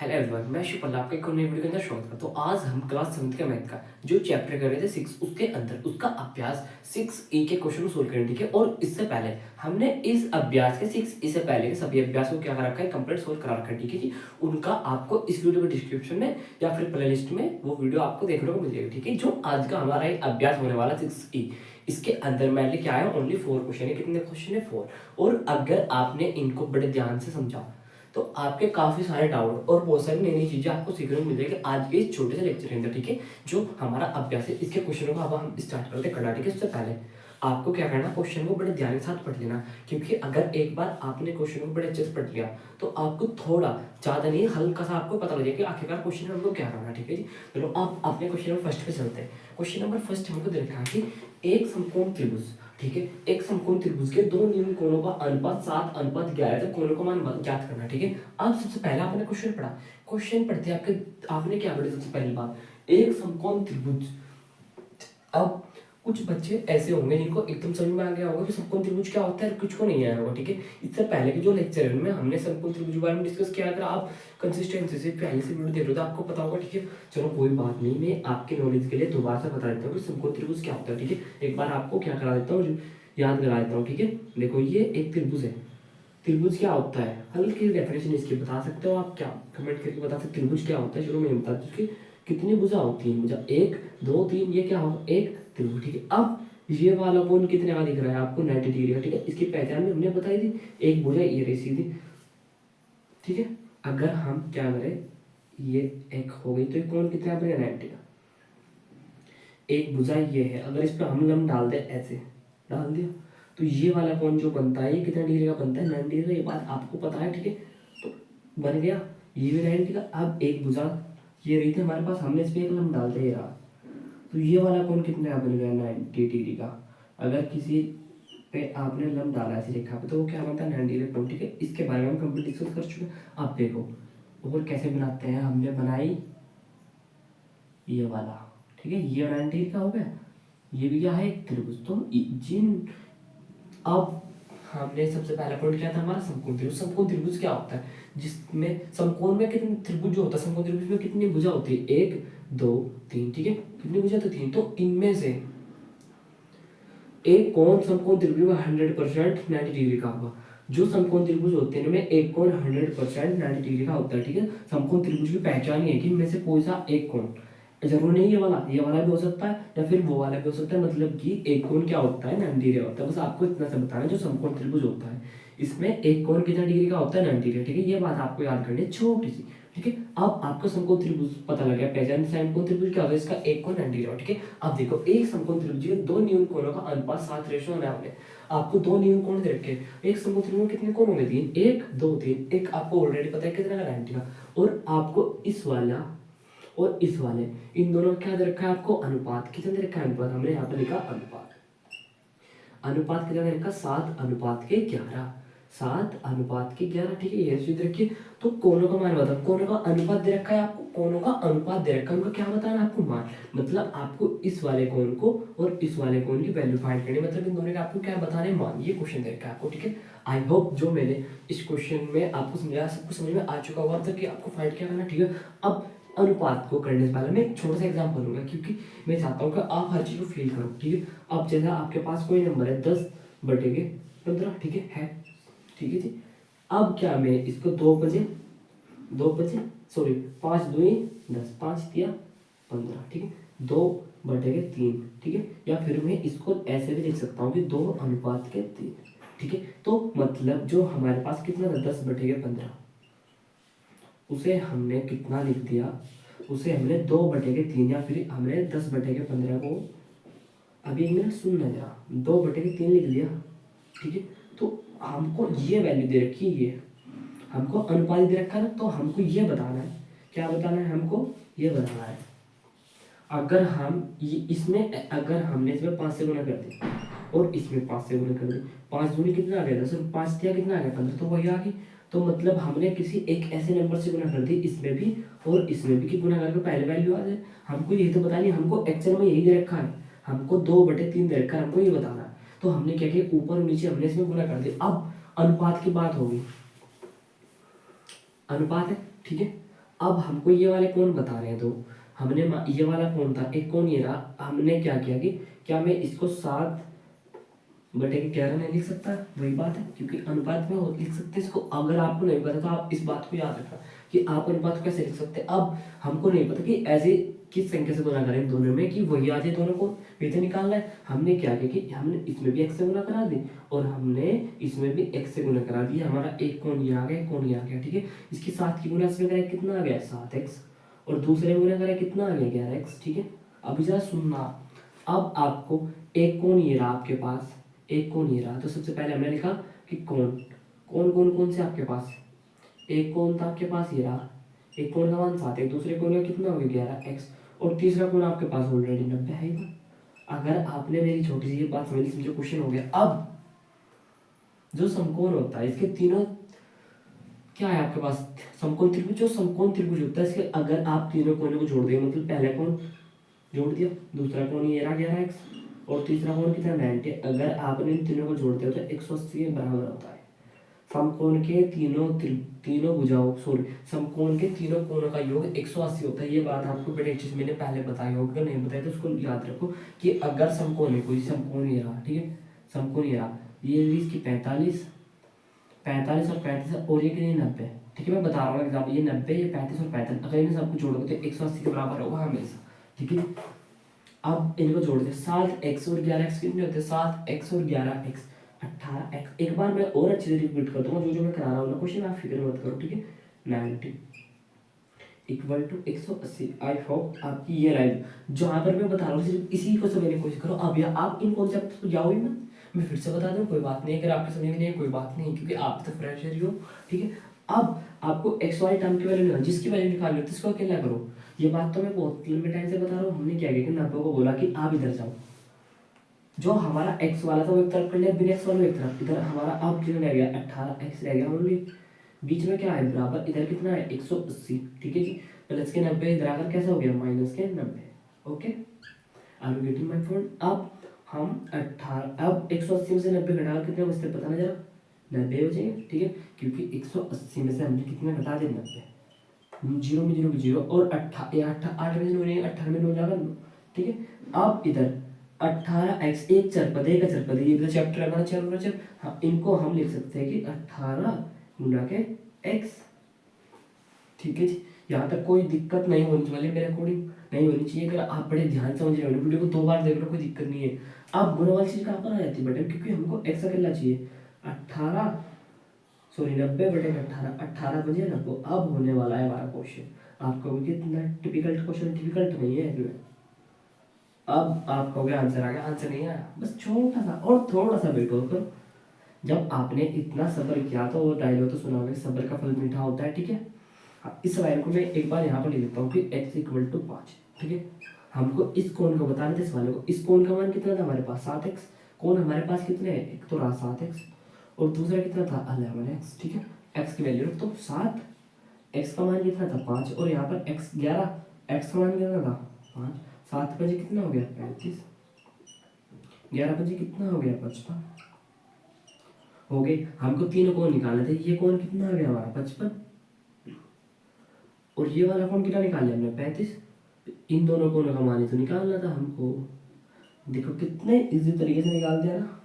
Hello everyone, मैं शुभल आपके एक और नई वीडियो के अंदर स्वागत करता हूँ। आज हम क्लास 7 के मैथ का जो चैप्टर कर रहे थे 6 उसके अंदर उसका अभ्यास 6 के क्वेश्चन को सोल्व करेंगे, ठीक है। और इससे पहले हमने इस अभ्यास के 6 इससे पहले के सभी अभ्यास को क्या कर रखा है, कंप्लीट सोल्व करा रखा है, ठीक है जी। उनका आपको इस वीडियो के डिस्क्रिप्शन में या फिर प्ले लिस्ट में वो वीडियो आपको देखने को मिल जाएगी, ठीक है। जो आज का हमारा एक अभ्यास होने वाला 6 इसके अंदर मैं लेके आया ओनली 4 क्वेश्चन है। कितने क्वेश्चन है? 4। और अगर आपने इनको बड़े ध्यान से समझा तो आपके काफी सारे डाउट और बहुत सारी नई नई चीजें आपको सीखने को मिल जाएगी आज के इस छोटे से लेक्चर के अंदर, ठीक है। जो हमारा अभ्यास है इसके क्वेश्चनों को अब हम स्टार्ट करते हैं करना, ठीक है। उससे पहले आपको क्या करना, क्वेश्चन को बड़े ध्यान के साथ पढ़ लेना, क्योंकि अगर एक बार आपने क्वेश्चन को बड़े अच्छे से पढ़ लिया तो आपको थोड़ा ज्यादा नहीं हल्का सा आपको पता लग जाएगा कि आखिरकार क्वेश्चन में हमको क्या करना है, ठीक है जी। चलो आप अपने क्वेश्चन नंबर फर्स्ट पे चलते हैं। क्वेश्चन नंबर फर्स्ट हमको देखना है कि एक समकोण त्रिभुज, ठीक है, एक समकोण त्रिभुज के दो निम्न कोणों का अनुपात 7:11 तो कोणों का मान ज्ञात करना, ठीक है। अब सबसे पहले आपने क्वेश्चन पढ़ा, क्वेश्चन पढ़ते आपने क्या पढ़ा? सबसे पहली बात, एक समकोण त्रिभुज। अब कुछ बच्चे ऐसे होंगे जिनको एकदम समझ में आ गया होगा कि समकोण त्रिभुज क्या होता है, कुछ को नहीं आया होगा, ठीक है। इससे पहले के जो लेक्चर है उनमें हमने समकोण त्रिभुज के बारे में डिस्कस किया। अगर आप कंसिस्टेंसी से पहले से वीडियो देख रहे हो तो आपको पता होगा, ठीक है। चलो कोई बात नहीं, मैं आपके नॉलेज के लिए दोबारा से बता देता हूँ कि समकोण त्रिभुज क्या होता है, ठीक है। एक बार आपको क्या करा देता हूँ, याद करा देता हूँ, ठीक है। देखो ये एक त्रिभुज है। त्रिभुज क्या होता है, हल्की डेफिनेशन इसकी बता सकते हो आप, क्या कमेंट करके बता सकते हो त्रिभुज क्या होता है? चलो मैं बता दूं उसकी कितनी भुजा होती है। भुजा 1 2 3, ये क्या होगा? एक त्रिभुज, ठीक है। अब ये वाला कोण कितने का दिख रहा है आपको? 90 डिग्री का, ठीक है। इसकी पहचान भी हमने बताई थी, एक भुजा ये रही सीधी, ठीक है। अगर हम क्या करें, ये एक हो गई तो ये कोण कितना बनेगा? 90 का। एक भुजा ये है, अगर इस पर हम लंब डाल दे, ऐसे डाल दिया तो ये वाला कोण जो बनता है ये कितना डिग्री का बनता है? 90 डिग्री का। ये बात आपको पता है, ठीक है। तो बन गया ये भी 90 का। अब एक भुजा ये रही थी हमारे पास, हमने इस पर एक लंब डाल दिया, तो ये वाला कोण कितना बन गया? 90 डिग्री का। अगर किसी पे आपने लंब डाला ऐसी रेखा पे तो वो क्या बनता है? 90 डिग्री कोण, ठीक है। इसके बारे में हम कंप्लीट डिस्कस कर चुके हैं। अब देखो और कैसे बनाते हैं, हमने बनाई ये वाला, ठीक है। ये 90 डिग्री का हो गया, ये भी क्या है? एक त्रिभुज। तो जिन अब हमने सबसे पहला पॉइंट क्या था हमारा? समकोण त्रिभुज। समकोण त्रिभुज क्या होता है? जिसमें समकोण में कितने त्रिभुज जो होता है, समकोण त्रिभुज में कितनी भुजा होती है? 1 2 3, ठीक है। कितनी भुजा? तो 3। तो इनमें से एक कोण समकोण त्रिभुज में 100% 90 डिग्री का होगा। जो समकोण त्रिभुज होते हैं उनमें एक कोण 100% 90 डिग्री का होता है, ठीक है। समकोण त्रिभुज की पहचान ये है कि इनमें से कोई सा एक कोण, जरूर नहीं ये वाला भी हो सकता है या फिर वो वाला भी हो सकता है, मतलब कि एक कोण क्या होता है? 90 डिग्री होता है। बस आपको इतना सा बताना है, जो समकोण त्रिभुज होता है इसमें एक कोण कितना डिग्री का होता है? 90 डिग्री, ठीक है। ये बात आपको याद करनी है, छोटी सी, ठीक है। अब आपको समकोण त्रिभुज पता लग गया, पहचान समकोण त्रिभुज क्या होता है, इसका एक कोण 90 डिग्री, ठीक है। अब देखो एक समकोण त्रिभुज के दो न्यून कोणों का अनुपात 7:1 होना है। आपको दो न्यून कोण दे रखे, एक समकोण त्रिभुज में कितने कोण होंगे? 3 1 2 3। एक आपको ऑलरेडी पता है कितना का? 90 का। और आपको इस वाला और इस वाले, इन दोनों क्या दे रखा है आपको? अनुपात। कितना दे रखा है? अनुपात। हमने यहाँ पे लिखा अनुपात। अनुपात कितना दे रखा? 7:11। 7:11, ठीक है। ये चीज रखिए। तो कोणों का मान बताओ, कोणों का अनुपात दे रखा है आपको, कोणों का अनुपात दे रखा है, उनका क्या बताना है आपको? मान। मतलब आपको इस वाले कोण को और इस वाले कोण की वैल्यू फाइंड करनी है, मतलब इन दोनों का आपको क्या बताना है? मान। ये क्वेश्चन दे रखा है आपको, ठीक है। आई होप जो मैंने इस क्वेश्चन में आपको समझाया सब कुछ समझ में आ चुका होगा तक कि आपको फाइंड क्या करना, ठीक है। अब अनुपात को करने से पहले मैं एक छोटा सा एग्जाम्पल लूंगा, क्योंकि मैं चाहता हूँ कि आप हर चीज को फील करो, ठीक है। अब जैसा आपके पास कोई नंबर है 10/15, ठीक है, ठीक है जी। अब क्या मैं इसको 2 बजे सॉरी 5 दूनी 10, 5 दिया 15, ठीक है। 2/3, ठीक है। या फिर मैं इसको ऐसे भी लिख सकता हूँ कि 2:3, ठीक है। तो मतलब जो हमारे पास कितना था? 10/15, उसे हमने कितना लिख दिया? उसे हमने 2/3 या फिर हमने 10/15 को, अभी एक मिनट सुनना जरा, 2/3 लिख दिया, ठीक है। तो हमको ये वैल्यू दे रखी है, ये हमको अनुपात दे रखा है ना, तो हमको ये बताना है, क्या बताना है हमको? ये बताना है अगर हम ये इसमें, अगर हमने इसमें 5 से गुणा कर दिया और इसमें 5 से गुणा कर दिया, 5 दूनी कितना आ गया? 10, 5 दिया कितना आ गया? 15, तो वही आ गई। तो मतलब हमने किसी एक ऐसे नंबर से गुणा कर दी, इसमें भी और इसमें भी, कि गुणा करके पहले वैल्यू आ जाए। हमको यही तो बतानी है, हमको एक्चुअल में यही दे रखा है, हमको 2/3 दे रखा है, हमको ये बताना है। तो हमने क्या किया, ऊपर और नीचे हमने इसमें गुणा कर दिया। अब अनुपात की बात होगी, अनुपात है, ठीक है। अब हमको ये वाले कोण बता रहे हैं तो हमने ये वाला कोण था, एक कोण ये रहा, हमने क्या किया कि क्या मैं इसको 7/11 नहीं लिख सकता? वही बात है, क्योंकि अनुपात में लिख सकते इसको। अगर आपको नहीं पता तो आप इस बात को याद रखना कि आप अनुपात को कैसे लिख सकते हैं। अब हमको नहीं पता कि ऐसे किस संख्या से गुना करें दोनों में कि वही आ जाए दोनों को, ये तो निकालना है। हमने क्या किया कि हमने इसमें भी x से गुना करा दी और हमने इसमें भी x से गुना करा दिया। हमारा एक कोण ये आ गया, कोण ये आ गया, ठीक है। इसके 7 की गुना इसमें करें कितना आ गया 7x, और दूसरे में गुना करें कितना आ गया 11x, ठीक है। अभी जरा सुनना, अब आपको एक कोण ये रहा आपके पास, एक कोण ये रहा, तो सबसे पहले हमने लिखा कि कोण कौन कौन कौन से आपके पास, एक कोण था आपके पास ये रहा, एक कोण का मान 7, एक दूसरे कोण का कितना हो गया 11x, और तीसरा कोण आपके पास ऑलरेडी 90 है ही था। अगर आपने मेरी छोटी सी ये बात समझ ली, समझो क्वेश्चन हो गया। अब जो समकोण होता है इसके तीनों क्या है आपके पास, समकोण त्रिभुज, जो समकोण त्रिभुज होता है इसके अगर आप तीनों कोणों को जोड़ देंगे, मतलब पहला कोण जोड़ दिया, दूसरा कोण ये रहा 11x, और तीसरा कोण कितना 90, अगर आपने इन तीनों को जोड़ते हो तो 180 के बराबर होता है। समकोण के तीनों भुजाओं सॉरी समकोण के तीनों कोणों का योग 180 होता है। ये बात आपको बड़े अच्छे से मैंने पहले बताई होगी, अगर नहीं बताया तो उसको याद रखो कि अगर समकोण है कोई, समकोण ये रहा, ठीक है, समकोण ये रहा, ये इसकी 45 और 35 और ये कितनी 90, ठीक है। मैं बता रहा हूँ एग्जाम्पल, ये 90, ये 35 और 45, अगर इन्हें सबको जोड़ोगे तो 180 के बराबर होगा हमेशा, ठीक है। अब इनको जोड़ दे, 7x और 11x कितने होते हैं, 7x और 11x 18x। एक बार मैं और अच्छे से रिपीट कर दूंगा जो मैं करा रहा हूँ ना क्वेश्चन, आप फिक्र मत करो, ठीक है। 90 = 180। आई होप आपकी ये लाइन जहाँ पर मैं बता रहा हूँ सिर्फ इसी को समझने की कोशिश करो। अब या आप इन कॉन्सेप्ट को जाओ ही मत, मैं फिर से बता दूँ कोई बात नहीं, अगर आपके समझ में नहीं है कोई बात नहीं, क्योंकि आप तो फ्रेशर ही हो, ठीक है। अब आपको एक्स वाई टर्म की वैल्यू निकाल, जिसकी वैल्यू निकालनी होती है उसको अकेला करो। ये बात तो मैं बहुत लंबे टाइम से बता रहा हूँ। हमने क्या किया कि 90 को बोला कि आप इधर जाओ, जो हमारा x वाला था वो एक तरफ कर लिया, बिना x वाला एक तरफ, इधर हमारा अब कितना रह गया 18x रह गया ओनली, बीच में क्या है बराबर, इधर कितना है 180, ठीक है जी, प्लस के 90 इधर आकर कैसा हो गया माइनस के 90। Okay, are you getting my point. अब हम 18 अब 180 में से 90 घटाकर कितने बचते बताना जरा, 90 बचेंगे, ठीक है, क्योंकि 180 में से हमने कितने घटा दिए 90, जीरो में जीरो की जीरो, और 8 में 18 में 9 जाएगा, ठीक है। अब इधर 18x एक चरपद है, एक चरपद है, ये चैप्टर है हमारा चर चर, हाँ इनको हम लिख सकते हैं कि 18 गुना के x, ठीक है जी। यहाँ तक कोई दिक्कत नहीं होनी चाहिए, मेरे अकॉर्डिंग नहीं होनी चाहिए। अगर आप बड़े ध्यान समझ रहे हो वीडियो को 2 बार देख लो कोई दिक्कत नहीं है। अब गुना वाली चीज कहाँ पर आ जाती है बेटा, क्योंकि हमको x अकेला चाहिए, 18 सॉरी 90/18, 18 बजे 90। अब होने वाला है हमारा क्वेश्चन, आपको कितना टिपिकल क्वेश्चन, टिपिकल नहीं है, अब आप कहोगे आंसर आ गया, आंसर नहीं आया, बस छोटा सा और थोड़ा सा वेट और करो। जब आपने इतना सब्र किया तो वो डायलॉग तो सुना होगा, सब्र का फल मीठा होता है, ठीक है। इस लाइन को मैं एक बार यहाँ पर लिख देता हूँ कि x = 5, ठीक है। हमको इस कोण को बताना था, इस वाले को, इस कोण का मान कितना था हमारे पास 7x, कोण हमारे पास कितने हैं, एक तो रहा 7x और दूसरा कितना था 11x, ठीक है। x की वैल्यू तो 7, x का मान कितना था 5, और यहाँ पर x 11, x का मान कितना था 5, 7 बजे कितना हो गया 35, 11 बजे कितना हो गया 55, हो गए। हमको तीनों कोण निकालने थे, ये कोण कितना आ गया हमारा 55, और ये वाला कोण कितना निकाल लिया हमने 35। इन दोनों कोणों का मान ही तो निकालना था हमको, देखो कितने इजी तरीके से निकाल दिया ना।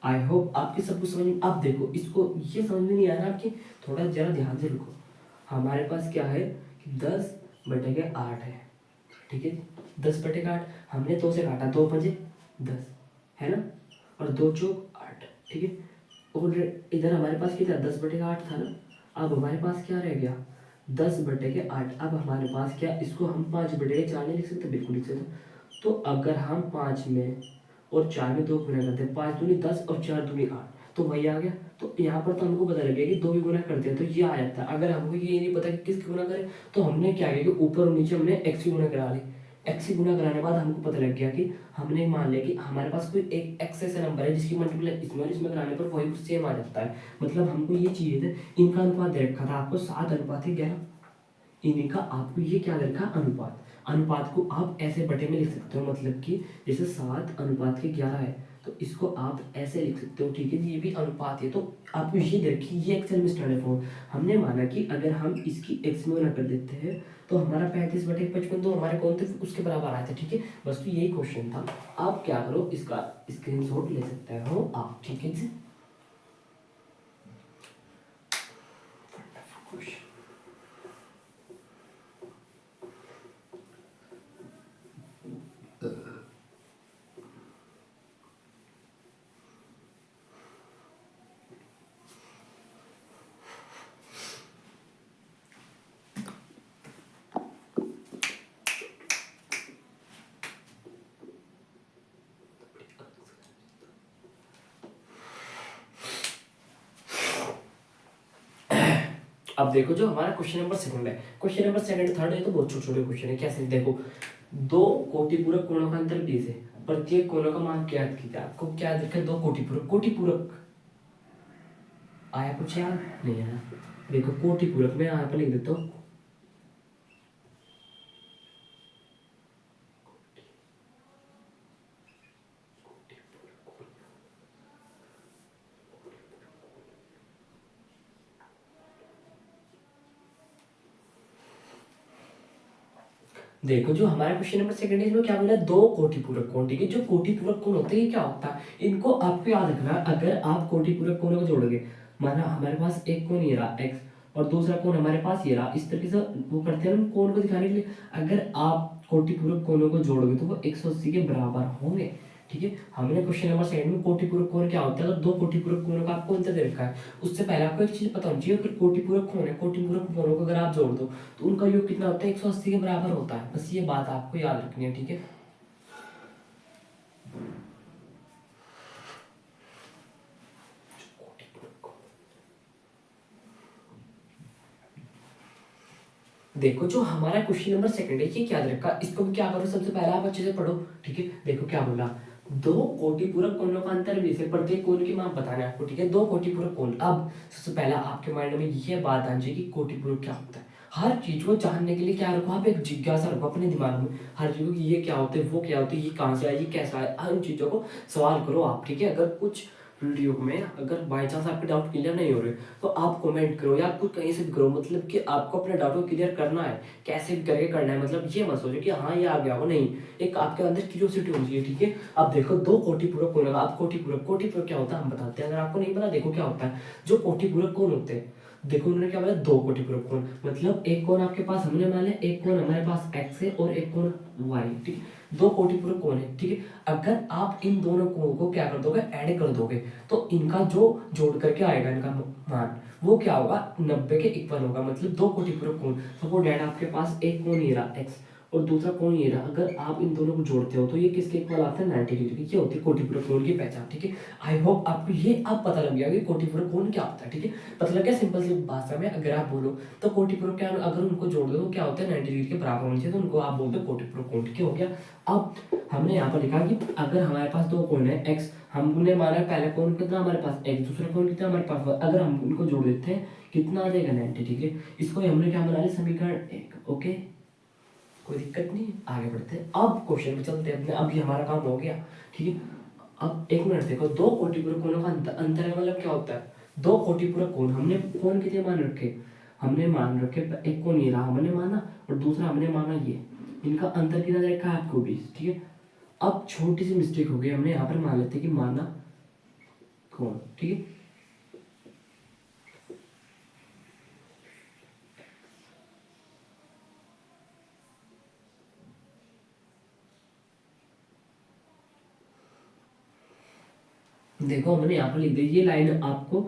आई होप आपके सब कुछ समझ में। अब देखो इसको, ये समझ में नहीं आ रहा आपकी, थोड़ा जरा ध्यान से रुको। हमारे पास क्या है कि 10/8 है, ठीक है। 10/8 हमने 2 से काटा, 2 5 10 है ना, और 2 चौक 8, ठीक है। और इधर हमारे पास कितना 10/8 था ना, अब हमारे पास क्या रह गया 10/8। अब हमारे पास क्या, इसको हम 5/4 नहीं लिख सकते, बिल्कुल लिख सकते। तो अगर हम 5 में और 4 में 2 गुना करते हैं, 5 दूनी 10 और 4 दूनी 8, तो वही आ गया। तो यहाँ पर तो हमको पता लग गया कि 2 भी गुना करते हैं तो ये आ जाता है। अगर हमको ये नहीं पता कि किसकी गुना करें, तो हमने क्या किया कि ऊपर और नीचे हमने x की गुना करा ली। x की गुना कराने के बाद हमको पता लग गया कि हमने मान लिया कि हमारे पास कोई एक x ऐसा नंबर है जिसकी मल्टीप्लाई इसमें और इसमें कराने पर वही सेम आ जाता है। मतलब हमको ये चाहिए था, इनका अनुपात दे रखा था आपको 7:11, इन्हीं का आपको ये क्या दे रखा अनुपात। अनुपात को आप ऐसे बटे में लिख सकते हो, मतलब कि जैसे 7:11 है तो इसको आप ऐसे लिख सकते हो, ठीक है। ये भी अनुपात है, तो आपको ये देखिए, ये एक्सेल में स्टैंडर्ड फॉर्म हमने माना कि अगर हम इसकी एक्स में गुना कर देते हैं तो हमारा 35/55 तो हमारे कौन थे, उसके बराबर आए थे, ठीक है। बस तो यही क्वेश्चन था। आप क्या करो, इसका स्क्रीनशॉट ले सकते हो आप, ठीक है जी। अब देखो, जो हमारा क्वेश्चन नंबर सेकंड है, क्वेश्चन नंबर सेकंड थर्ड है तो बहुत छोटे छोटे क्वेश्चन है। कैसे, देखो, दो कोटिपूरक कोणों का अंतर 20 है, प्रत्येक कोणों का मान क्या कीजिए, आपको क्या देखा, दो कोटिपूरक, कोटिपूरक आया कुछ याद नहीं आया। देखो कोटिपूरक में यहाँ पर लिख देता हूँ, देखो जो हमारा क्वेश्चन नंबर सेकंड है, इसमें क्या बोला, दो कोटिपूरक कोण, ठीक है। जो कोटिपूरक कोण होते हैं ये क्या होता है, इनको आपको याद रखना है। अगर आप कोटिपूरक कोणों को जोड़ोगे, माना हमारे पास एक कोण ये रहा एक्स और दूसरा कोण हमारे पास ये रहा, इस तरीके से वो करते हैं हम कोण को दिखाने के लिए। अगर आप कोटिपूरक कोणों को जोड़ोगे तो वो 180 के बराबर होंगे, ठीक है। हमने क्वेश्चन नंबर सेकंड में कोटिपूरक कोण क्या होता है, अगर दो कोटिपूरक कोणों का आपको अंतर दे रखा है, उससे पहले आपको एक चीज पता होनी चाहिए, अगर कोटिपूरक कोण है, कोटिपूरक कोणों को अगर आप जोड़ दो तो उनका योग कितना होता है, 180 के बराबर होता है। बस ये बात आपको याद रखनी है, ठीक है। देखो जो हमारा क्वेश्चन नंबर सेकंड है, ये क्या दे रखा, इसको भी क्या करो, सबसे पहले आप अच्छे से पढ़ो, ठीक है। देखो क्या बोला, दो कोटिपूरक कोणों का अंतर 20 है, प्रत्येक कोण की मान बताना है आपको, ठीक है। दो कोटिपूरक कोण, अब सबसे पहले आपके माइंड में ये बात आनी चाहिए कि कोटिपूरक क्या होता है। हर चीज को जानने के लिए क्या रखो, आप एक जिज्ञासा रखो अपने दिमाग में, हर चीज को कि ये क्या होते हैं, वो क्या होते हैं, ये कहाँ से आए, ये कैसा है, हर चीजों को सवाल करो आप, ठीक है। अगर कुछ वीडियो में अगर बाई चांस आपके डाउट क्लियर नहीं हो रहे तो आप कमेंट करो या कुछ कहीं से भी करो, मतलब कि आपको अपने डाउट को क्लियर करना है, कैसे भी करके करना है। मतलब ये मत सोचो कि हाँ ये आ गया हो, नहीं, एक आपके अंदर क्यूरियोसिटी होनी चाहिए, ठीक है। अब देखो दो कोटिपूरक कोण, आप कोटिपूरक, कोटिपूरक क्या होता है हम बताते हैं, अगर आपको नहीं पता देखो क्या होता है। जो कोटिपूरक कोण होते हैं, देखो उन्होंने क्या बोला, दो कोटिपूरक कोण, मतलब एक कोण आपके पास हमने मान लिया, एक कोण हमारे पास एक्स है और एक कोण वाई, ठीक है। दो कोटिपूरक कोण है, ठीक है। अगर आप इन दोनों कोण को क्या कर दोगे, ऐड कर दोगे, तो इनका जो जोड़ करके आएगा इनका मान, वो क्या होगा, 90 के इक्वल होगा। मतलब दो कोटिपूरक कोण, सपोज डैट आपके पास एक कोण ये रहा एक्स और दूसरा कोण ये रहा, अगर आप इन दोनों को जोड़ते हो तो ये किसके इक्वल आता है, 90 डिग्री। ये होती है कोटिपूरक कोण की पहचान, ठीक है। आई होप आपको ये अब पता लग गया कि कोटिपूरक कोण क्या होता है, ठीक है। पता लग गया सिंपल सी भाषा में अगर आप बोलो तो कोटिपूरक क्या, अगर उनको जोड़ दो तो क्या होता है, 90 डिग्री के बराबर होनी चाहिए, तो उनको आप बोलते हो कोटिपूरक कोण, ठीक हो गया। अब हमने यहाँ पर लिखा कि अगर हमारे पास दो कोण है एक्स, हमने माना पहला कोण कितना हमारे पास एक्स, दूसरा कोण कितना हमारे पास y, अगर हम उनको जोड़ देते हैं कितना आ जाएगा 90, ठीक है। इसको हमने क्या बना लिया, समीकरण 1, ओके, कोई दिक्कत नहीं है, आगे बढ़ते हैं। अब क्वेश्चन में चलते हैं अपने, अब ये हमारा काम हो गया, ठीक है। अब एक मिनट देखो, दो कोटिपूरक कोणों का अंतर का मतलब क्या होता है, दो कोटिपूरक कोण, हमने कोण कितने मान रखे, हमने मान रखे, एक कोण ये रहा हमने माना और दूसरा हमने माना ये, इनका अंतर कितना दे रखा है आपको 20, ठीक है। अब छोटी सी मिस्टेक हो गई, हमने यहाँ पर मान लेते कि माना कोण, ठीक है। देखो हमने यहाँ पर लिख दी, ये लाइन आपको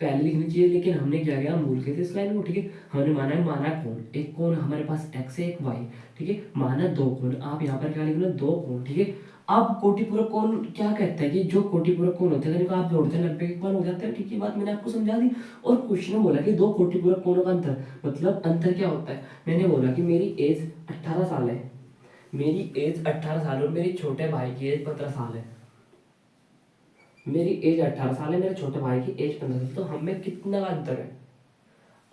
पहले लिखनी चाहिए, लेकिन हमने क्या किया, हम भूल गए थे इस लाइन को, ठीक है। हमने माना कोण, एक कोण हमारे पास x है एक y, ठीक है। माना दो कोण, आप यहाँ पर क्या लिखना, दो कोण, ठीक है। अब कोटिपूरक कोण क्या कहता है कि जो कोटिपूरक कोण होते हैं इनको आप जोड़ते हैं 90 के इक्वल हो जाते हैं, ठीक है। बात मैंने आपको समझा दी। और क्वेश्चन में बोला कि दो कोटिपूरक कोणों का अंतर, मतलब अंतर क्या होता है, मैंने बोला कि मेरी एज 18 साल है, मेरी एज 18 साल और मेरे छोटे भाई की एज 15 साल है, मेरी एज 18 साल है, मेरे छोटे भाई की एज 15 साल, तो हमें कितना का अंतर है,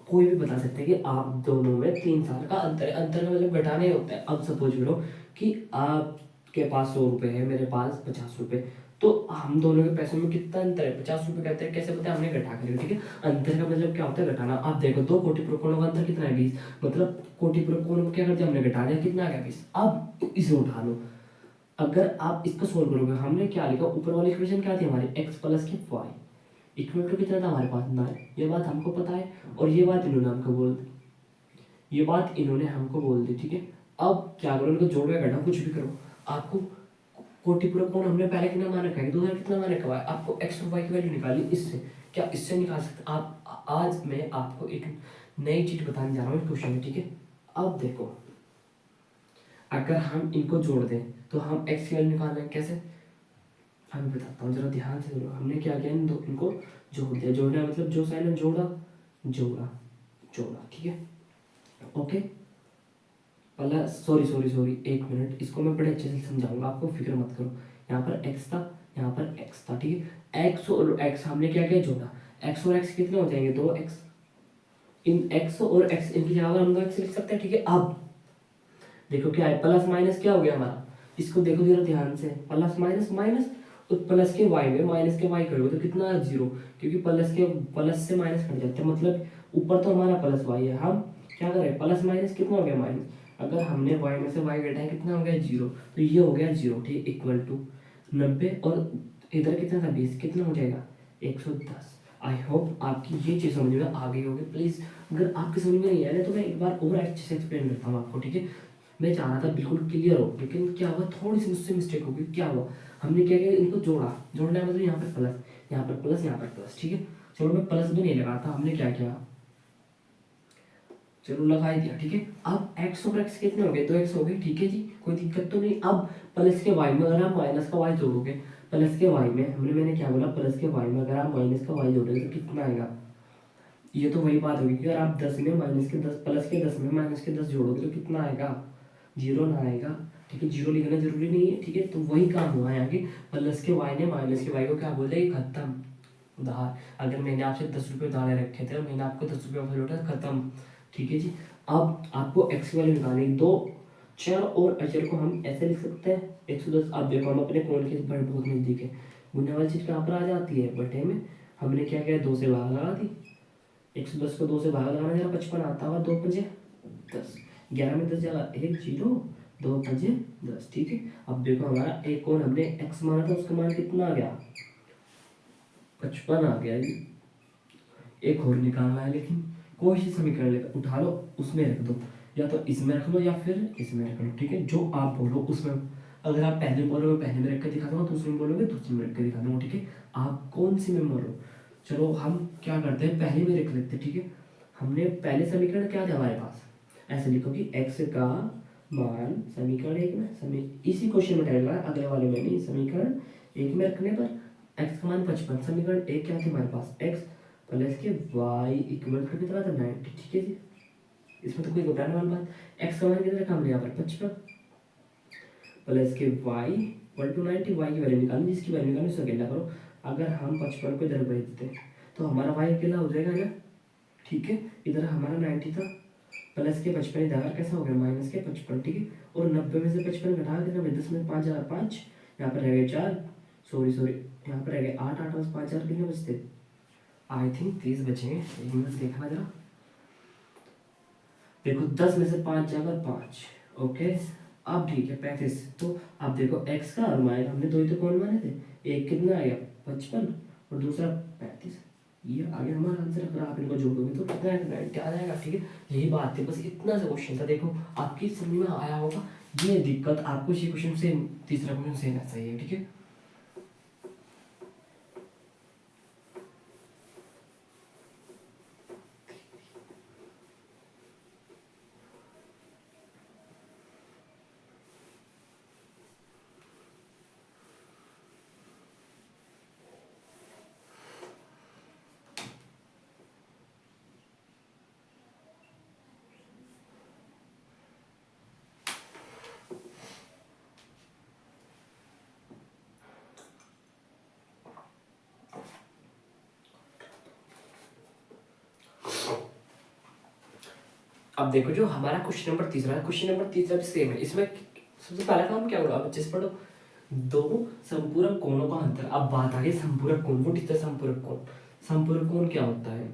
कोई भी बता सकता है कि आप दोनों में 3 साल का अंतर है। अंतर का मतलब घटाना ही होता है। अब सपोज करो कि आपके पास 100 रुपये है, मेरे पास 50 रुपये, तो हम दोनों के पैसों में कितना अंतर है, 50 रुपये का अंतर है। कैसे पता है, हमने घटा कर लिया, ठीक है। अंतर का मतलब क्या होता है, घटाना। आप देखो दो कोटिपूरक कोणों का अंतर कितना है, 20, मतलब कोटिपूरक कोण को क्या कर दिया हमने, घटा दिया, कितना आ गया 20। अब इसे उठा लो, अगर आप इसको सोल्व करोगे, हमने क्या लिखा, ऊपर वाली इक्वेशन क्या थी हमारी, x प्लस के y इक्वल टू कितना था हमारे पास 9, ये बात हमको पता है, और ये बात इन्होंने हमको बोल दी, ये बात इन्होंने हमको बोल दी, ठीक है। अब क्या करो, इनको जोड़ो या घटाओ, कुछ भी करो, आपको कोटिपूरक कोण हमने पहले कितना मान रखा है, 2000 कितना मान रखा है, आपको x और y की वैल्यू निकालनी, इससे क्या, इससे निकाल सकते आप। आज मैं आपको एक नई चीज बताने जा रहा हूँ क्वेश्चन में, ठीक है। अब देखो, अगर हम इनको जोड़ दें तो हम x की वैल्यू निकाल लें, कैसे, मैं बताता हूँ, जरा ध्यान से सुनो। हमने क्या किया, इनको जोड़ दिया, जोड़ना मतलब जो साइन है, जोड़ा जोड़ा जोड़ा, ठीक है, okay. Plus, sorry sorry sorry, एक मिनट, इसको मैं बड़े अच्छे से समझाऊंगा, आपको फिक्र मत करो। यहाँ पर x था, यहाँ पर x था, ठीक है। x और x हमने क्या किया, जोड़ा, x और x कितने हो जाएंगे, 2x। इन x और x इनकी जगह हम 2x लिख सकते हैं, ठीक है। अब देखो क्या है, प्लस माइनस क्या हो गया हमारा, इसको देखो जरा ध्यान से, प्लस माइनस माइनस, तो प्लस के y में माइनस के y करोगे तो कितना है, 0, क्योंकि प्लस से माइनस कट जाते हैं, मतलब ऊपर तो हमारा प्लस y है, हम क्या करें, प्लस माइनस कितना हो गया, माइनस, अगर हमने y में से y घटाया कितना हो गया, 0, तो ये हो गया 0, ठीक, इक्वल टू 90, और इधर कितना था, 20, कितना हो जाएगा, 110। आई होप आपकी ये चीज़ समझ में आ गई होगी। प्लीज़ अगर आपकी समझ में नहीं आया ना, तो मैं एक बार और अच्छे से एक्सप्लेन करता हूँ आपको, ठीक है। मैं चाह रहा था बिल्कुल क्लियर हो, लेकिन क्या हुआ, थोड़ी सी मुझसे मिस्टेक हो गई। क्या हुआ, हमने क्या किया, इनको जोड़ा, जोड़ना है मतलब यहाँ पर प्लस, यहाँ पर प्लस, यहाँ पर प्लस, ठीक है। चलो मैं प्लस भी नहीं लगाता, हमने क्या किया, चलो लगा ही दिया, ठीक है। अब x और x कितने हो गए, 2x हो गए, ठीक है जी, कोई दिक्कत तो नहीं। अब प्लस के y में अगर आप माइनस का y जोड़ोगे, प्लस के y में मैंने क्या बोला, प्लस के y में अगर आप माइनस का y जोड़ोगे तो कितना आएगा, ये तो वही बात होगी कि अगर आप 10 में माइनस के 10, प्लस के 10 में माइनस के 10 जोड़ोगे तो कितना आएगा, 0 ना आएगा, ठीक है। 0 लिखना जरूरी नहीं है, ठीक है। तो वही काम हुआ है आगे, प्लस के y ने माइनस के y को क्या बोले, खत्म, उधार। अगर मैंने आपसे 10 रुपये उधार रखे थे और मैंने आपको 10 रुपये वापस लौटा, खत्म, ठीक है जी। अब आपको x की वैल्यू निकालनी, दो चर और अचर को हम ऐसे लिख सकते हैं, 110। अब देखो हम अपने कोण के बहुत नजदीक है, गुणने वाली चीज कहाँ पर आ जाती है, बटे में। हमने क्या किया, 2 से भाग लगा दी, 110 को 2 से भाग लगाना, जरा 55 आता होगा, 2 पंजे 10, 11 में 10 जाएगा, 1 0, 2 पंजे 10, ठीक है। अब देखो हमारा एक कोण हमने x माना था, उसका मान कितना आ गया, 55 आ गया जी। एक और निकालना है, लेकिन कोई सी समीकरण लेकर उठा लो, उसमें रख दो, या तो इसमें रख लो या फिर इसमें रख लो, ठीक है। जो आप बोलो उसमें, अगर आप पहले बोलोगे पहले में रख के दिखा दूंगा, दूसरे में बोलोगे दूसरे में रख के दिखा दूंगा, ठीक है। आप कौन सी में बोलो, चलो हम क्या करते हैं, पहले में रख लेते हैं, ठीक है। हमने पहले समीकरण क्या था हमारे पास, ऐसे लिखो कि x का मान, समीकरण एक में, इसी क्वेश्चन में टाइप अगले वाले में नहीं, समीकरण एक में रखने पर x का मान 55, समीकरण एक क्या थी हमारे पास, x प्लस के y इक्वल टू कितना था, 90, ठीक है जी। इसमें तो कोई घबराने वाली बात, x का मान कितना रखा हमने यहाँ पर, 55 प्लस के y इक्वल टू 90, y की वैल्यू निकालनी, जिसकी वैल्यू निकालनी उसको अकेला करो। अगर हम 55 को इधर भेज देते तो हमारा y अकेला हो जाएगा ना, ठीक है। इधर हमारा 90 था, प्लस के 55 इधर कैसा हो गया, माइनस के 55, ठीक है। और 90 में से 55 घटा के 10 में 5 हजार 5, यहाँ पर रह गए 4, सॉरी यहाँ पर रह गए 8, 8 में 5 हजार कितने बचते, आई थिंक 30 बचेंगे, एक मिनट देखना जरा, देखो 10 में से 5 जाकर 5, ओके। अब ठीक है 35, तो अब देखो x का और y का हमने दो ही तो कौन माने थे, एक कितना आ गया 55 और दूसरा 35, ये आगे हमारा आंसर। अगर आप इनको जोड़ोगे तो कितना आएगा, क्या आ जाएगा, ठीक है। यही बात थी, बस इतना सा क्वेश्चन था, देखो आपकी समझ में आया होगा। ये दिक्कत आपको इसी क्वेश्चन से, तीसरा क्वेश्चन सेम ऐसा ही है, ठीक है। अब देखो जो हमारा क्वेश्चन नंबर तीसरा है, क्वेश्चन नंबर तीसरा भी सेम है। इसमें सबसे पहला काम क्या होगा, बच्चे से पढ़ो, दो संपूरक कोणों का अंतर। अब बात आ गई संपूरक कोण। वो कितना संपूरक कोण, संपूरक कोण क्या होता है?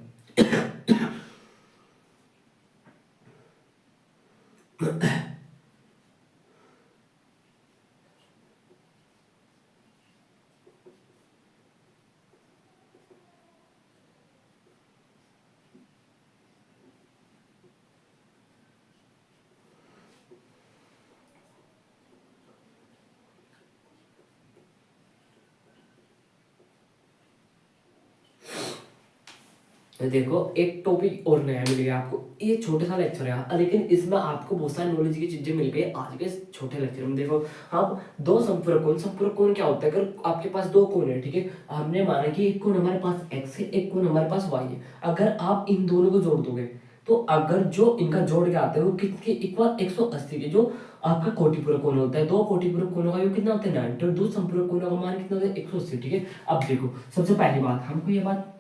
देखो एक टॉपिक और नया मिल गया आपको, ये छोटा सा लेक्चर है लेकिन इसमें आपको बहुत सारी नॉलेज की चीजें मिल गई आज के इस छोटे लेक्चर में। देखो हम दो संपूरक कोण, संपूरक कोण क्या होता है? अगर आपके पास दो कोण है, ठीक है, हमने माना कि एक कोण हमारे पास x है, एक कोण हमारे पास y है। अगर आप इन दोनों को जोड़ दोगे तो अगर जो इनका जोड़ के आता है वो कितने इक्वल 180 के, जो आपका कोटिपूरक कोण होता है। दो कोटिपूरक कोणों का योग कितना होता है 90, और दो संपूरक कोणों का मान कितना होता है 180, ठीक है। अब देखो सबसे पहली बात, हमको ये बात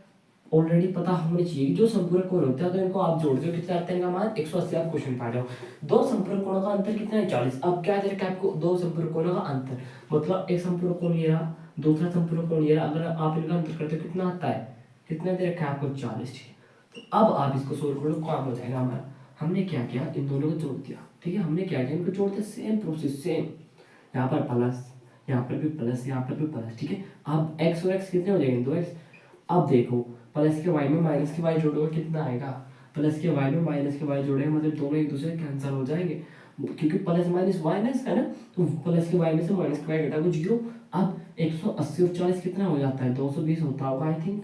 ऑलरेडी पता होनी चाहिए कि जो संपूरक कोण होता है तो इनको आप जोड़ दो, कितना आता है इनका मान 180। आप क्वेश्चन पा जाओ। दो संपूरक कोणों का अंतर कितना है 40। अब क्या दे रखा है आपको? दो संपूरक कोणों का अंतर, मतलब एक संपूरक कोण ये रहा, दूसरा संपूरक कोण ये रहा। अगर आप इनका अंतर करते हो कितना आता है, कितना दे रखा है आपको 40, ठीक है। तो अब आप इसको सोल्व करो, काम हो जाएगा हमारा। हमने क्या किया, इन दोनों को जोड़ दिया, ठीक है। हमने क्या किया, इनको जोड़ दिया, सेम प्रोसेस सेम। यहाँ पर प्लस, यहाँ पर भी प्लस, यहाँ पर भी प्लस, ठीक है। अब x और x कितने हो जाएंगे 2x। अब देखो प्लस के y में माइनस के y जोड़ोगे कितना आएगा, प्लस के y में माइनस के y जोड़ेंगे मतलब दोनों एक दूसरे कैंसिल हो जाएंगे, क्योंकि प्लस माइनस माइनस है ना। तो प्लस के y में से माइनस के y घटा को जीरो। अब 180 और 40 कितना हो जाता है 220 होता होगा आई थिंक।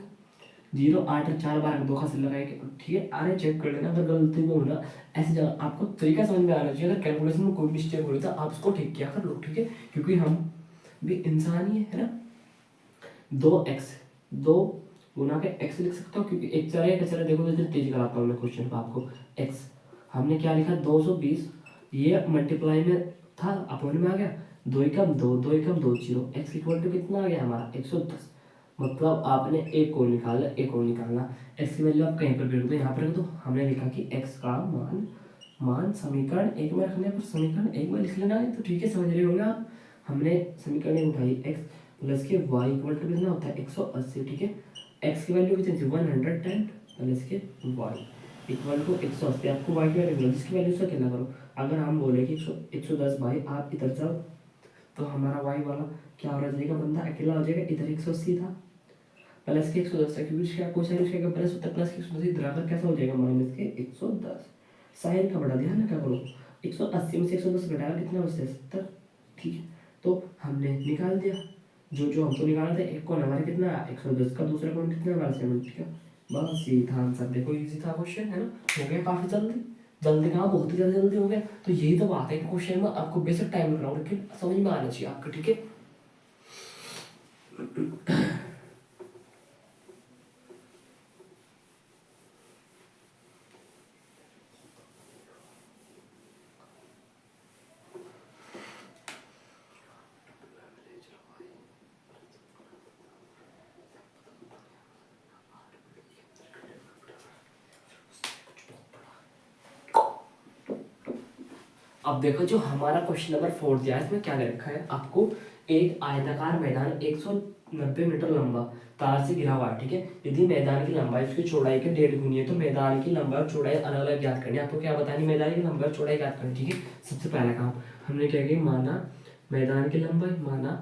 0 8 और 4 बार दो का सिल लगाएंगे, ठीक है। अरे चेक कर लेना, अगर गलती में होना ऐसे जगह आपको तरीका समझ में आना चाहिए। अगर कैलकुलेशन में कोई मिस्टेक हो रही तो आप उसको ठीक किया कर लो, ठीक है, क्योंकि हम भी इंसान ही है ना। 2x, 2 गुना के x लिख सकता हूँ, क्योंकि एक चला एक चला। देखो मैं तेज कराता हूँ मैं क्वेश्चन को आपको। x हमने क्या लिखा 220, ये मल्टीप्लाई में था अपॉन में आ गया, 2 एकम 2, 2 एकम 2 0, x इक्वल टू कितना आ गया हमारा 110। मतलब आपने एक को निकाला, एक को निकालना, x की वैल्यू आप कहीं पर भी रख दो, यहाँ पर रख दो। हमने लिखा कि x का मान समीकरण एक में रखने पर समीकरण एक में लिख लेना है, तो ठीक है, समझ रहे होंगे आप। हमने समीकरण एक उठाई, x प्लस के y इक्वल टू कितना होता है 180, ठीक है। x की वैल्यू कितनी थी 110 प्लस के y इक्वल टू 180। आपको y की वैल्यू जिसकी वैल्यू से अकेला करो। अगर हम बोले कि 110 भाई आप इधर जाओ तो हमारा y वाला क्या हो जाएगा, बंदा अकेला हो जाएगा। इधर 180 था प्लस के 110 था, क्योंकि इसका कोसाइन इसका प्लस होता है, प्लस के 110 इधर आकर कैसा हो जाएगा माइनस के 110। साइन का बड़ा ध्यान रखा करो, 180 में से 110 घटाया कितना बचता है 70, ठीक है। तो हमने निकाल दिया जो जो हमको निकालना था। एक कौन हमारे कितना 110 का, दूसरा कौन कितना हमारा 70 का। बस यही था आंसर। देखो इजी था क्वेश्चन, है ना, हो गया काफी जल्दी। जल्दी कहाँ, बहुत ही ज्यादा जल्दी हो गया। तो यही तो बात है कि क्वेश्चन में आपको बेसिक टाइम लग रहा हो लेकिन समझ में आना चाहिए आपको, ठीक है। अब देखो जो हमारा क्वेश्चन नंबर 4 दिया है इसमें क्या दे रखा है आपको, एक आयताकार मैदान 190 मीटर लंबा तार से घिरा हुआ है, ठीक है। यदि मैदान की लंबाई उसकी चौड़ाई के 1.5 गुनी है तो मैदान की लंबाई और चौड़ाई अलग अलग ज्ञात करनी है। आपको क्या बतानी, मैदान की लंबाई और चौड़ाई ज्ञात करनी, ठीक है। सबसे पहला काम हमने क्या किया, माना मैदान की लंबाई, माना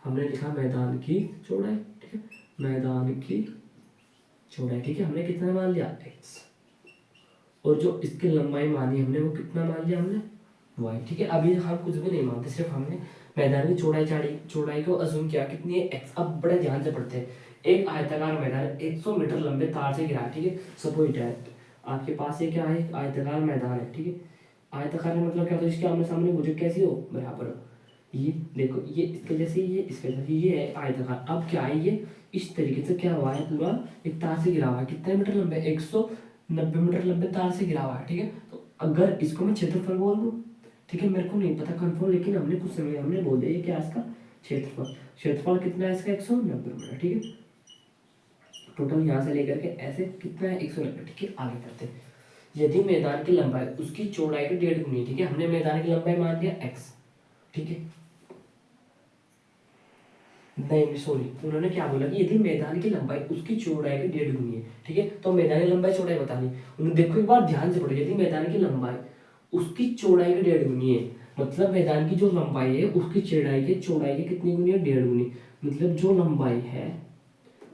हमने लिखा मैदान की चौड़ाई, ठीक है, मैदान की चौड़ाई, ठीक है। हमने कितना मान लिया x, और जो इसकी लंबाई मानी हमने वो कितना मान लिया हमने y, ठीक है। अभी हम कुछ भी नहीं मानते, सिर्फ हमने मैदान की चौड़ाई चौड़ाई को अज्यूम किया कितनी है x। अब बड़े ध्यान से पढ़ते हैं। एक आयताकार मैदान 100 मीटर लंबे तार से घिरा है, ठीक है। सपोज दैट आपके पास ये क्या है, एक आयताकार मैदान है, ठीक है। आयताकार में मतलब क्या होता है, इसके आमने सामने भुजा कैसी हो, बराबर। ये देखो ये इसके जैसे, ये इसके जैसे, ये है आयताकार। अब क्या है, ये इस तरीके से क्या हुआ है, पूरा एक तार से घिरा हुआ है। कितने मीटर लंबे, 190 मीटर लंबे तार से घिरा हुआ है, ठीक है। तो अगर इसको मैं क्षेत्रफल बोल दूं, ठीक है, मेरे को नहीं पता कंफर्म, लेकिन हमने कुछ समय हमने बोल दिया ये क्या इसका क्षेत्रफल। क्षेत्रफल कितना है इसका 190 मीटर, ठीक है। टोटल यहाँ से लेकर के ऐसे कितना है 190, ठीक है। आगे करते हैं। यदि मैदान की लंबाई उसकी चौड़ाई के 1.5 गुनी, ठीक है। हमने मैदान की लंबाई मान लिया x, ठीक है। नहीं सॉरी, उन्होंने क्या बोला कि यदि मैदान की लंबाई उसकी चौड़ाई के 1.5 गुनी है, ठीक है, तो मैदान की लंबाई चौड़ाई बतानी। उन्होंने देखो एक बार ध्यान से पढ़ो, यदि मैदान की लंबाई उसकी चौड़ाई के 1.5 गुनी है, मतलब मैदान की जो लंबाई है उसकी चौड़ाई के कितनी गुनी है, 1.5 गुनी। मतलब जो लंबाई है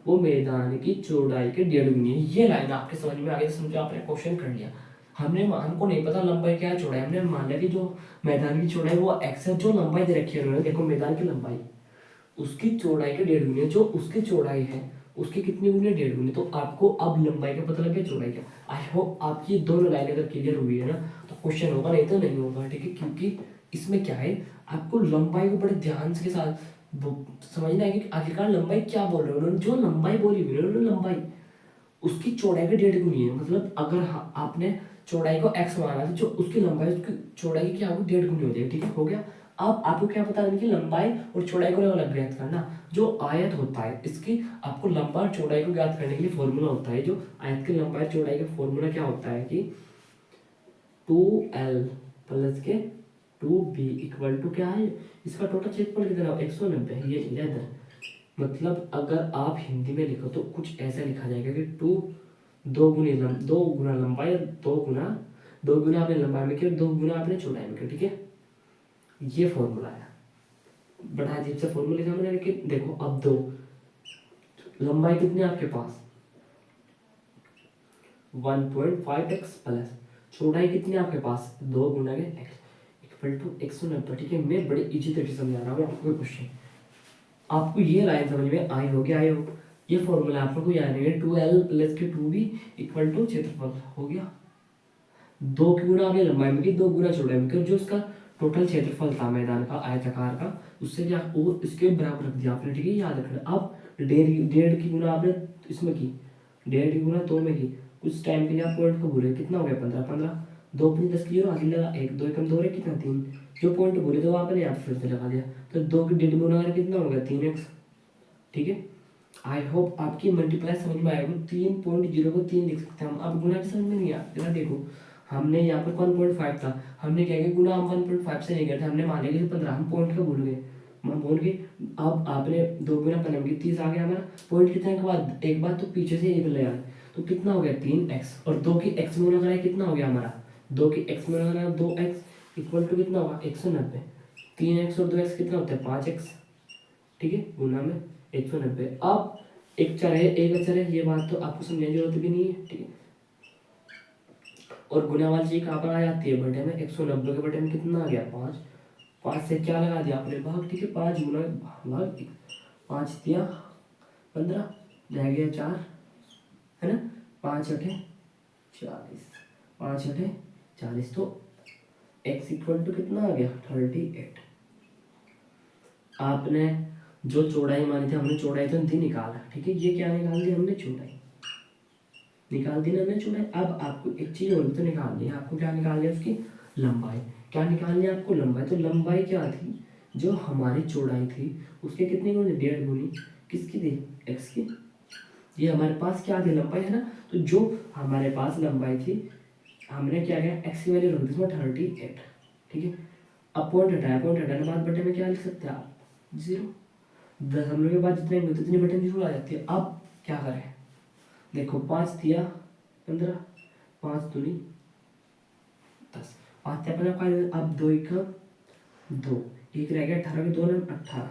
वो मैदान की चौड़ाई के 1.5 गुनी है। ये लाइन आपके समझ में आ गई, समझो आपने क्वेश्चन कर लिया। हमको नहीं पता लंबाई क्या है चौड़ाई, हमने मान लिया कि जो मैदान की चौड़ाई वो एक्स है, जो लंबाई दे रखी है उन्होंने, देखो मैदान की लंबाई उसकी चौड़ाई के 1.5 गुनी है, जो उसकी चौड़ाई है उसकी कितनी गुनी है, 1.5 गुनी। तो आपको अब लंबाई का पता लग गया, चौड़ाई का। आई होप आपकी दोनों लाइन अगर क्लियर हुई है ना तो क्वेश्चन होगा, नहीं तो नहीं होगा, ठीक है। क्योंकि इसमें क्या है, आपको लंबाई को बड़े ध्यान के साथ समझना है कि आखिरकार लंबाई क्या बोल रहे हैं उन्होंने। जो लंबाई बोली हुई है उन्होंने, लंबाई उसकी चौड़ाई के 1.5 गुनी है। मतलब अगर आपने चौड़ाई को x माना तो जो उसकी लंबाई उसकी चौड़ाई की क्या होगी, 1.5 गुनी हो जाएगी, ठीक है, हो गया। अब आपको क्या पता है कि लंबाई और चौड़ाई को अलग ज्ञात करना। जो आयत होता है इसकी आपको लंबाई और चौड़ाई को ज्ञात करने के लिए फॉर्मूला होता है, जो आयत की लंबाई और चौड़ाई का फॉर्मूला क्या होता है कि 2l प्लस के 2b इक्वल टू क्या है, इसका टोटल क्षेत्रफल कितना है, 190। ये इधर मतलब अगर आप हिंदी में लिखो तो कुछ ऐसा लिखा जाएगा कि दो गुना लंबाई और दो गुना आपने लंबाई में किया और 2 गुना आपने चौड़ाई में किया, ठीक है। ये फॉर्मूला है, बड़ा अजीब सा फॉर्मूला लिखा मैंने, लेकिन देखो अब दो लंबाई कितनी है आपके पास 1.5x प्लस चौड़ाई कितनी है आपके पास 2 गुना के x इक्वल टू 190, ठीक है। मैं बड़े इजी तरीके से समझा रहा हूँ आपको क्वेश्चन। आपको ये लाइन समझ में आई होगी, आई हो। ये फॉर्मूला आपको याद है, 2l प्लस के 2b इक्वल टू क्षेत्रफल हो गया, 2 की गुना आपने लंबाई में की, 2 गुना चौड़ाई में की, जो उसका टोटल क्षेत्रफल था मैदान का आयताकार का, उससे क्या वो इसके बराबर रख दिया आपने, ठीक है, याद रखना। अब 1.5 की गुना आपने इसमें की, 1.5 की गुना 2 में की, कुछ टाइम के लिए आप पॉइंट को भूले, कितना हो गया 15, 2 अपनी 10 की हाथी लगा, 1 2 कम 2 है कितना 3, जो पॉइंट भूले तो आपने यहाँ फिर से लगा दिया, तो 2 की 1.5 गुना कितना हो गया 3x, ठीक है। आई होप आपकी मल्टीप्लाई समझ में आएगा। 3.0 को 3 लिख सकते हैं हम। अब गुना की समझ में नहीं आया, जरा देखो, हमने यहाँ पर 1.5 था, हमने क्या किया गुना हम 1.5 से नहीं करते, हमने मान लिया कि 15, हम पॉइंट का भूल गए, हम भूल गए। अब आपने 2 गुना 15 की 30 आ गया हमारा पॉइंट, कितने के बाद एक बार तो पीछे से 1 ले आए, तो कितना हो गया 3x, और 2 की x में लगाया कितना हो गया हमारा 2 की x में लगाना 2x इक्वल टू कितना होगा 190, 3x और 2x कितना होता है 5x, ठीक है, गुना में 190। अब एक चर है एक अचर है, ये बात तो आपको समझने की जरूरत भी नहीं है, ठीक है। और गुना वाली चीज कहाँ पर आ जाती है बटे में, 190 के बटे में कितना आ गया 5, 5 से क्या लगा दिया आपने भाग, ठीक है, 5 गुना भाग 5 दिया 15 रह गया 4, है ना, 5 अठे 40, 5 अठे 40, तो x इक्वल टू कितना आ गया 38। आपने जो चौड़ाई मानी थी हमने चौड़ाई तो नहीं निकाला, ठीक है, ये क्या निकाल दी हमने चौड़ाई निकाल दी ना हमने चौड़ाई। अब आपको एक चीज और तो निकालनी है, आपको क्या निकालनी है उसकी लंबाई, क्या निकालनी है आपको लंबाई। तो लंबाई क्या थी, जो हमारी चौड़ाई थी उसके कितनी गुनी 1.5 गुनी, किसकी थी x की, ये हमारे पास क्या थी लंबाई, है ना। तो जो हमारे पास लंबाई थी हमने क्या किया x की वैल्यू रख दी इसमें 38, ठीक है। अब पॉइंट हटाया, पॉइंट हटाने के बाद बटे में क्या लिख सकते हैं आप 0, दशमलव के बाद जितने मिलते उतनी बटन जरूर आ जाती है। अब क्या करें, देखो 5 दिया 15, 5 दूनी 10, 5 दिया 15, अब 2 का 2, एक रह गया 18 के 2 ने 18,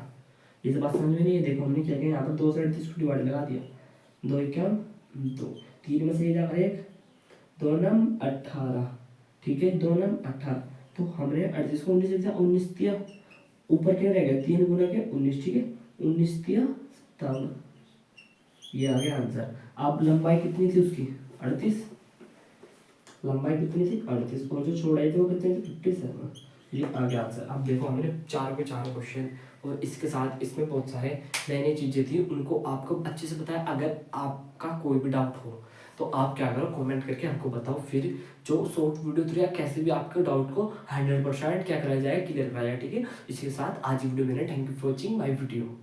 ये सब बात समझ में नहीं है। देखो हमने क्या किया यहाँ पर 2 से 38 को डिवाइड लगा दिया, 2 का 2, 3 में से जाकर 1, 2 नम 18, ठीक है, 2 नम 18, तो हमने 38 को 19 दिया, 19 दिया, ऊपर क्या रह गया 3 गुना के 19, ठीक है, 19 दिया 57, ये आ गया आंसर। अब लंबाई कितनी थी उसकी 38, लंबाई कितनी थी 38, और जो चौड़ाई थी वो कितनी थी 57, ये आ गया आंसर। अब देखो हमने चारों के चारों क्वेश्चन और इसके साथ इसमें बहुत सारे नई नई चीज़ें थी उनको आपको अच्छे से बताया। अगर आपका कोई भी डाउट हो तो आप क्या करो कमेंट करके हमको बताओ, फिर जो शॉर्ट वीडियो थ्रू या कैसे भी आपके डाउट को 100% क्या कराया जाए क्लियर कराया जाए, ठीक है। इसके साथ आज की वीडियो मैंने thank you for watching my video.